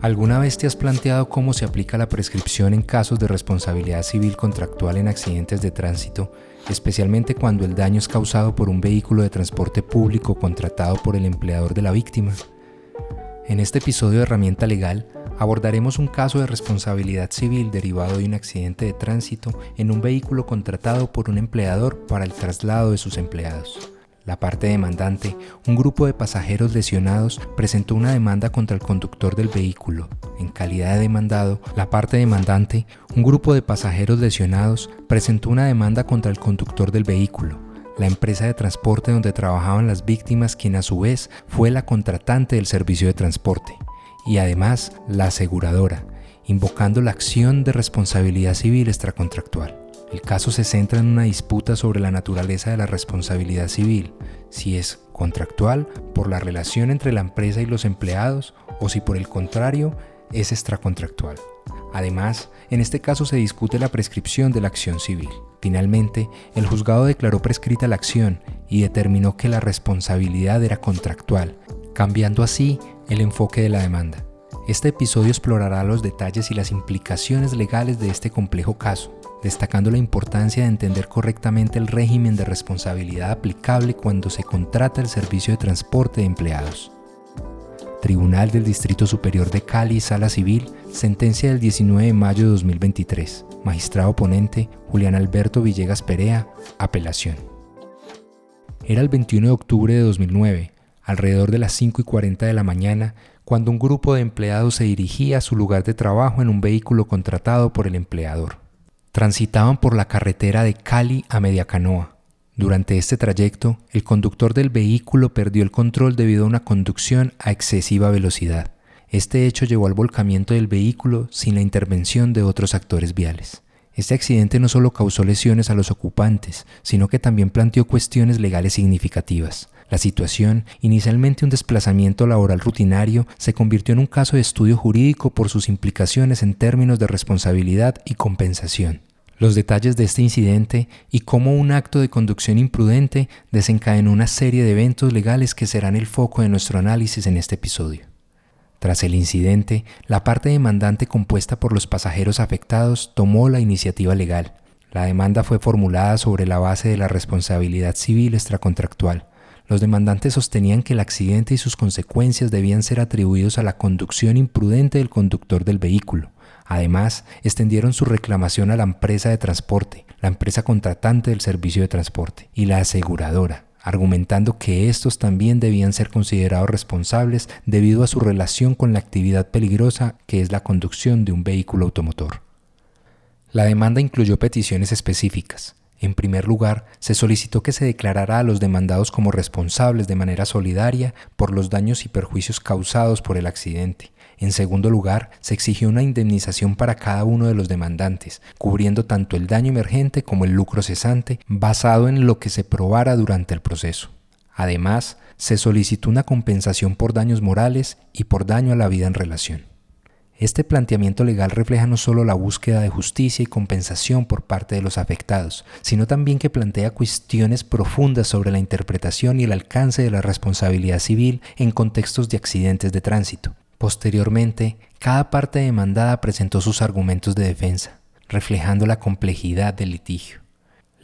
¿Alguna vez te has planteado cómo se aplica la prescripción en casos de responsabilidad civil contractual en accidentes de tránsito, especialmente cuando el daño es causado por un vehículo de transporte público contratado por el empleador de la víctima? En este episodio de Herramienta Legal abordaremos un caso de responsabilidad civil derivado de un accidente de tránsito en un vehículo contratado por un empleador para el traslado de sus empleados. La parte demandante, un grupo de pasajeros lesionados, presentó una demanda contra el conductor del vehículo. En calidad de demandado, la parte demandante, un grupo de pasajeros lesionados, presentó una demanda contra el conductor del vehículo, la empresa de transporte donde trabajaban las víctimas, quien a su vez fue la contratante del servicio de transporte, y además la aseguradora, invocando la acción de responsabilidad civil extracontractual. El caso se centra en una disputa sobre la naturaleza de la responsabilidad civil, si es contractual por la relación entre la empresa y los empleados o si por el contrario es extracontractual. Además, en este caso se discute la prescripción de la acción civil. Finalmente, el juzgado declaró prescrita la acción y determinó que la responsabilidad era contractual, cambiando así el enfoque de la demanda. Este episodio explorará los detalles y las implicaciones legales de este complejo caso, destacando la importancia de entender correctamente el régimen de responsabilidad aplicable cuando se contrata el servicio de transporte de empleados. Tribunal del Distrito Superior de Cali, Sala Civil, sentencia del 19 de mayo de 2023. Magistrado ponente, Julián Alberto Villegas Perea, apelación. Era el 21 de octubre de 2009, alrededor de las 5:40 de la mañana, cuando un grupo de empleados se dirigía a su lugar de trabajo en un vehículo contratado por el empleador. Transitaban por la carretera de Cali a Mediacanoa. Durante este trayecto, el conductor del vehículo perdió el control debido a una conducción a excesiva velocidad. Este hecho llevó al volcamiento del vehículo sin la intervención de otros actores viales. Este accidente no solo causó lesiones a los ocupantes, sino que también planteó cuestiones legales significativas. La situación, inicialmente un desplazamiento laboral rutinario, se convirtió en un caso de estudio jurídico por sus implicaciones en términos de responsabilidad y compensación. Los detalles de este incidente y cómo un acto de conducción imprudente desencadenó una serie de eventos legales que serán el foco de nuestro análisis en este episodio. Tras el incidente, la parte demandante compuesta por los pasajeros afectados tomó la iniciativa legal. La demanda fue formulada sobre la base de la responsabilidad civil extracontractual. Los demandantes sostenían que el accidente y sus consecuencias debían ser atribuidos a la conducción imprudente del conductor del vehículo. Además, extendieron su reclamación a la empresa de transporte, la empresa contratante del servicio de transporte y la aseguradora, argumentando que estos también debían ser considerados responsables debido a su relación con la actividad peligrosa que es la conducción de un vehículo automotor. La demanda incluyó peticiones específicas. En primer lugar, se solicitó que se declarara a los demandados como responsables de manera solidaria por los daños y perjuicios causados por el accidente. En segundo lugar, se exigió una indemnización para cada uno de los demandantes, cubriendo tanto el daño emergente como el lucro cesante, basado en lo que se probara durante el proceso. Además, se solicitó una compensación por daños morales y por daño a la vida en relación. Este planteamiento legal refleja no solo la búsqueda de justicia y compensación por parte de los afectados, sino también que plantea cuestiones profundas sobre la interpretación y el alcance de la responsabilidad civil en contextos de accidentes de tránsito. Posteriormente, cada parte demandada presentó sus argumentos de defensa, reflejando la complejidad del litigio.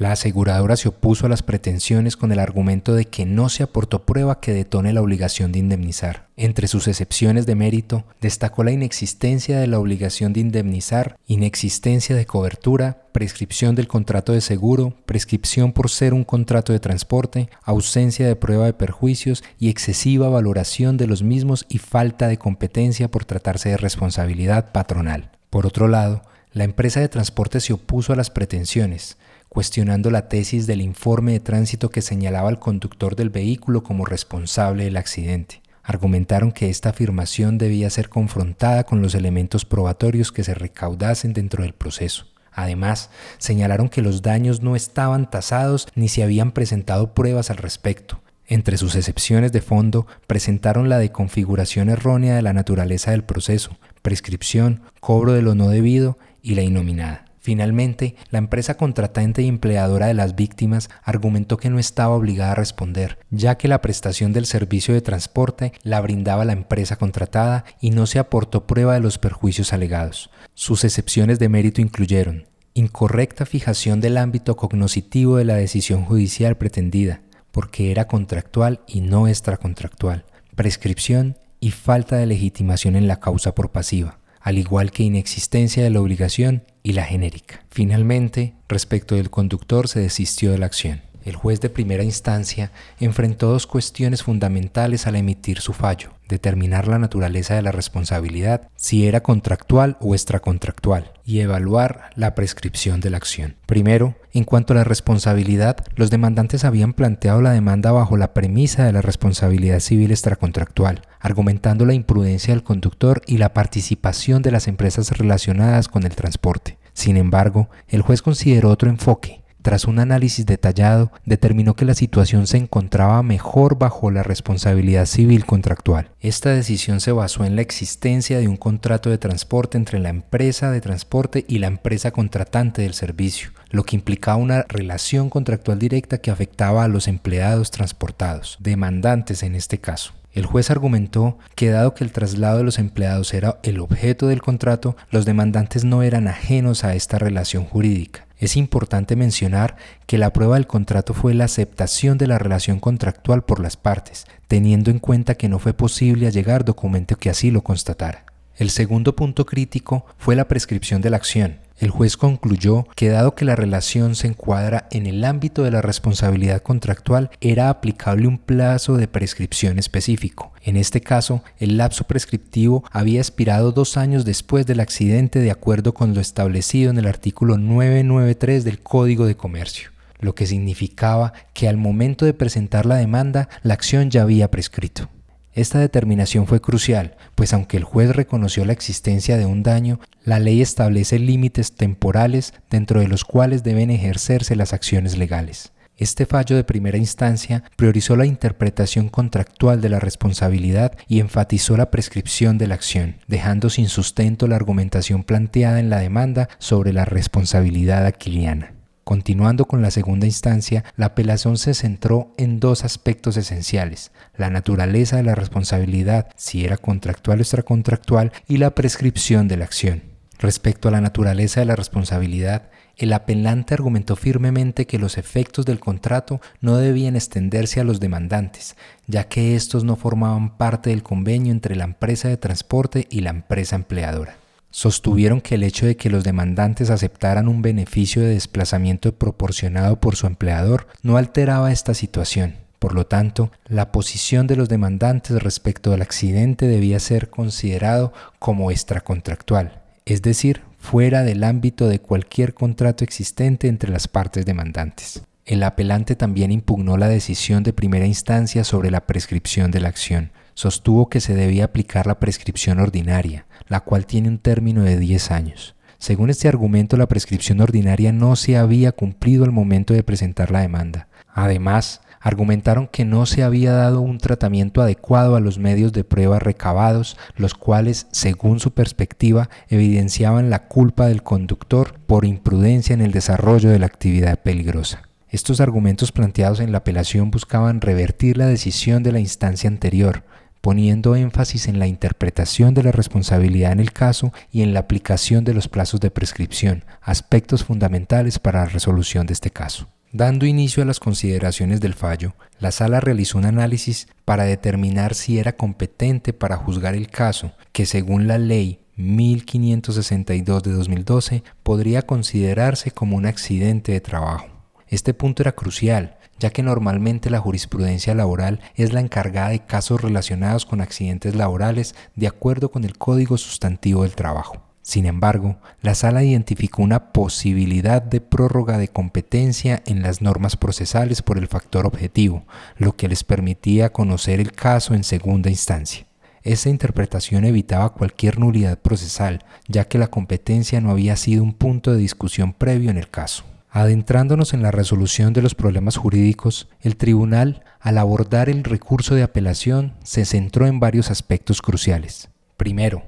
La aseguradora se opuso a las pretensiones con el argumento de que no se aportó prueba que detone la obligación de indemnizar. Entre sus excepciones de mérito, destacó la inexistencia de la obligación de indemnizar, inexistencia de cobertura, prescripción del contrato de seguro, prescripción por ser un contrato de transporte, ausencia de prueba de perjuicios y excesiva valoración de los mismos y falta de competencia por tratarse de responsabilidad patronal. Por otro lado, la empresa de transporte se opuso a las pretensiones, cuestionando la tesis del informe de tránsito que señalaba al conductor del vehículo como responsable del accidente. Argumentaron que esta afirmación debía ser confrontada con los elementos probatorios que se recaudasen dentro del proceso. Además, señalaron que los daños no estaban tasados ni se habían presentado pruebas al respecto. Entre sus excepciones de fondo, presentaron la de configuración errónea de la naturaleza del proceso, prescripción, cobro de lo no debido y la innominada. Finalmente, la empresa contratante y empleadora de las víctimas argumentó que no estaba obligada a responder, ya que la prestación del servicio de transporte la brindaba la empresa contratada y no se aportó prueba de los perjuicios alegados. Sus excepciones de mérito incluyeron incorrecta fijación del ámbito cognoscitivo de la decisión judicial pretendida, porque era contractual y no extracontractual, prescripción y falta de legitimación en la causa por pasiva, al igual que inexistencia de la obligación y la genérica. Finalmente, respecto del conductor se desistió de la acción. El juez de primera instancia enfrentó dos cuestiones fundamentales al emitir su fallo: determinar la naturaleza de la responsabilidad, si era contractual o extracontractual, y evaluar la prescripción de la acción. Primero, en cuanto a la responsabilidad, los demandantes habían planteado la demanda bajo la premisa de la responsabilidad civil extracontractual, argumentando la imprudencia del conductor y la participación de las empresas relacionadas con el transporte. Sin embargo, el juez consideró otro enfoque. Tras un análisis detallado, determinó que la situación se encontraba mejor bajo la responsabilidad civil contractual. Esta decisión se basó en la existencia de un contrato de transporte entre la empresa de transporte y la empresa contratante del servicio, lo que implicaba una relación contractual directa que afectaba a los empleados transportados, demandantes en este caso. El juez argumentó que dado que el traslado de los empleados era el objeto del contrato, los demandantes no eran ajenos a esta relación jurídica. Es importante mencionar que la prueba del contrato fue la aceptación de la relación contractual por las partes, teniendo en cuenta que no fue posible allegar documento que así lo constatara. El segundo punto crítico fue la prescripción de la acción. El juez concluyó que dado que la relación se encuadra en el ámbito de la responsabilidad contractual, era aplicable un plazo de prescripción específico. En este caso, el lapso prescriptivo había expirado 2 años después del accidente de acuerdo con lo establecido en el artículo 993 del Código de Comercio, lo que significaba que al momento de presentar la demanda, la acción ya había prescrito. Esta determinación fue crucial, pues aunque el juez reconoció la existencia de un daño, la ley establece límites temporales dentro de los cuales deben ejercerse las acciones legales. Este fallo de primera instancia priorizó la interpretación contractual de la responsabilidad y enfatizó la prescripción de la acción, dejando sin sustento la argumentación planteada en la demanda sobre la responsabilidad aquiliana. Continuando con la segunda instancia, la apelación se centró en 2 aspectos esenciales: la naturaleza de la responsabilidad, si era contractual o extracontractual, y la prescripción de la acción. Respecto a la naturaleza de la responsabilidad, el apelante argumentó firmemente que los efectos del contrato no debían extenderse a los demandantes, ya que estos no formaban parte del convenio entre la empresa de transporte y la empresa empleadora. Sostuvieron que el hecho de que los demandantes aceptaran un beneficio de desplazamiento proporcionado por su empleador no alteraba esta situación. Por lo tanto, la posición de los demandantes respecto al accidente debía ser considerado como extracontractual, es decir, fuera del ámbito de cualquier contrato existente entre las partes demandantes. El apelante también impugnó la decisión de primera instancia sobre la prescripción de la acción. Sostuvo que se debía aplicar la prescripción ordinaria, la cual tiene un término de 10 años. Según este argumento, la prescripción ordinaria no se había cumplido al momento de presentar la demanda. Además, argumentaron que no se había dado un tratamiento adecuado a los medios de prueba recabados, los cuales, según su perspectiva, evidenciaban la culpa del conductor por imprudencia en el desarrollo de la actividad peligrosa. Estos argumentos planteados en la apelación buscaban revertir la decisión de la instancia anterior, poniendo énfasis en la interpretación de la responsabilidad en el caso y en la aplicación de los plazos de prescripción, aspectos fundamentales para la resolución de este caso. Dando inicio a las consideraciones del fallo, la Sala realizó un análisis para determinar si era competente para juzgar el caso, que según la Ley 1562 de 2012 podría considerarse como un accidente de trabajo. Este punto era crucial, ya que normalmente la jurisprudencia laboral es la encargada de casos relacionados con accidentes laborales de acuerdo con el Código Sustantivo del Trabajo. Sin embargo, la Sala identificó una posibilidad de prórroga de competencia en las normas procesales por el factor objetivo, lo que les permitía conocer el caso en segunda instancia. Esta interpretación evitaba cualquier nulidad procesal, ya que la competencia no había sido un punto de discusión previo en el caso. Adentrándonos en la resolución de los problemas jurídicos, el tribunal, al abordar el recurso de apelación, se centró en varios aspectos cruciales. Primero,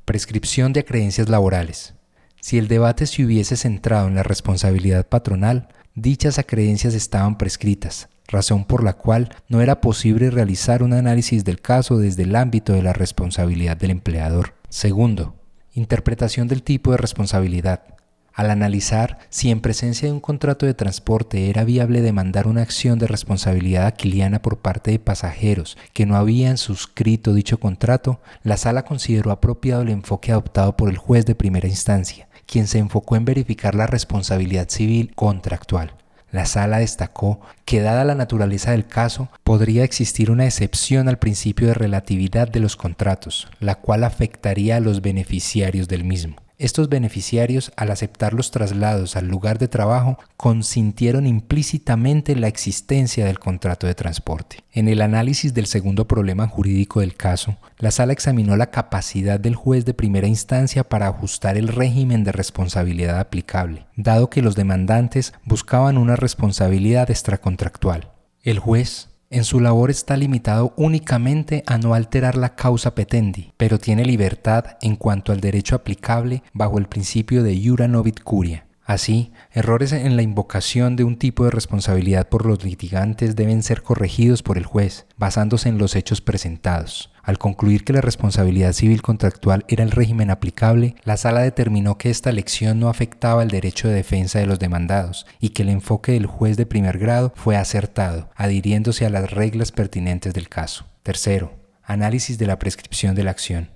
prescripción de acreencias laborales. Si el debate se hubiese centrado en la responsabilidad patronal, dichas acreencias estaban prescritas, razón por la cual no era posible realizar un análisis del caso desde el ámbito de la responsabilidad del empleador. Segundo, interpretación del tipo de responsabilidad. Al analizar si en presencia de un contrato de transporte era viable demandar una acción de responsabilidad aquiliana por parte de pasajeros que no habían suscrito dicho contrato, la Sala consideró apropiado el enfoque adoptado por el juez de primera instancia, quien se enfocó en verificar la responsabilidad civil contractual. La Sala destacó que, dada la naturaleza del caso, podría existir una excepción al principio de relatividad de los contratos, la cual afectaría a los beneficiarios del mismo. Estos beneficiarios, al aceptar los traslados al lugar de trabajo, consintieron implícitamente la existencia del contrato de transporte. En el análisis del segundo problema jurídico del caso, la Sala examinó la capacidad del juez de primera instancia para ajustar el régimen de responsabilidad aplicable, dado que los demandantes buscaban una responsabilidad extracontractual. El juez, en su labor, está limitado únicamente a no alterar la causa petendi, pero tiene libertad en cuanto al derecho aplicable bajo el principio de iura novit curia. Así, errores en la invocación de un tipo de responsabilidad por los litigantes deben ser corregidos por el juez, basándose en los hechos presentados. Al concluir que la responsabilidad civil contractual era el régimen aplicable, la Sala determinó que esta elección no afectaba el derecho de defensa de los demandados y que el enfoque del juez de primer grado fue acertado, adhiriéndose a las reglas pertinentes del caso. Tercero, análisis de la prescripción de la acción.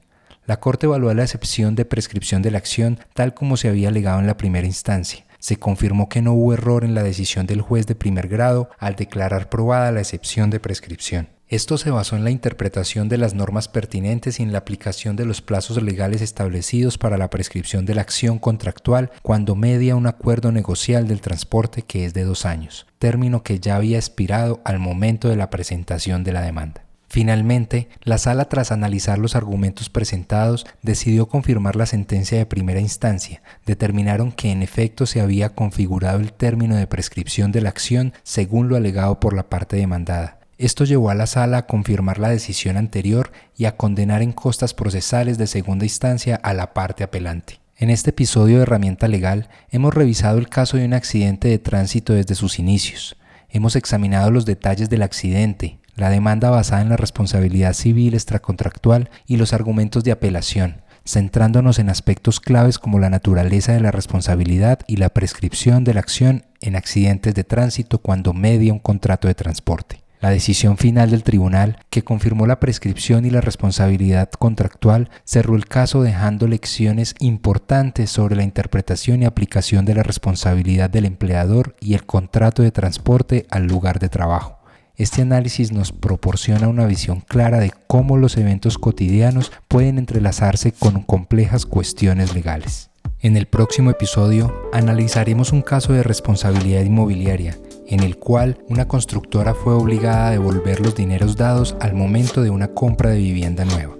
La Corte evaluó la excepción de prescripción de la acción tal como se había alegado en la primera instancia. Se confirmó que no hubo error en la decisión del juez de primer grado al declarar probada la excepción de prescripción. Esto se basó en la interpretación de las normas pertinentes y en la aplicación de los plazos legales establecidos para la prescripción de la acción contractual cuando media un acuerdo negocial del transporte que es de 2 años, término que ya había expirado al momento de la presentación de la demanda. Finalmente, la Sala, tras analizar los argumentos presentados, decidió confirmar la sentencia de primera instancia. Determinaron que en efecto se había configurado el término de prescripción de la acción según lo alegado por la parte demandada. Esto llevó a la Sala a confirmar la decisión anterior y a condenar en costas procesales de segunda instancia a la parte apelante. En este episodio de Herramienta Legal hemos revisado el caso de un accidente de tránsito desde sus inicios. Hemos examinado los detalles del accidente, la demanda basada en la responsabilidad civil extracontractual y los argumentos de apelación, centrándonos en aspectos claves como la naturaleza de la responsabilidad y la prescripción de la acción en accidentes de tránsito cuando media un contrato de transporte. La decisión final del tribunal, que confirmó la prescripción y la responsabilidad contractual, cerró el caso dejando lecciones importantes sobre la interpretación y aplicación de la responsabilidad del empleador y el contrato de transporte al lugar de trabajo. Este análisis nos proporciona una visión clara de cómo los eventos cotidianos pueden entrelazarse con complejas cuestiones legales. En el próximo episodio analizaremos un caso de responsabilidad inmobiliaria, en el cual una constructora fue obligada a devolver los dineros dados al momento de una compra de vivienda nueva.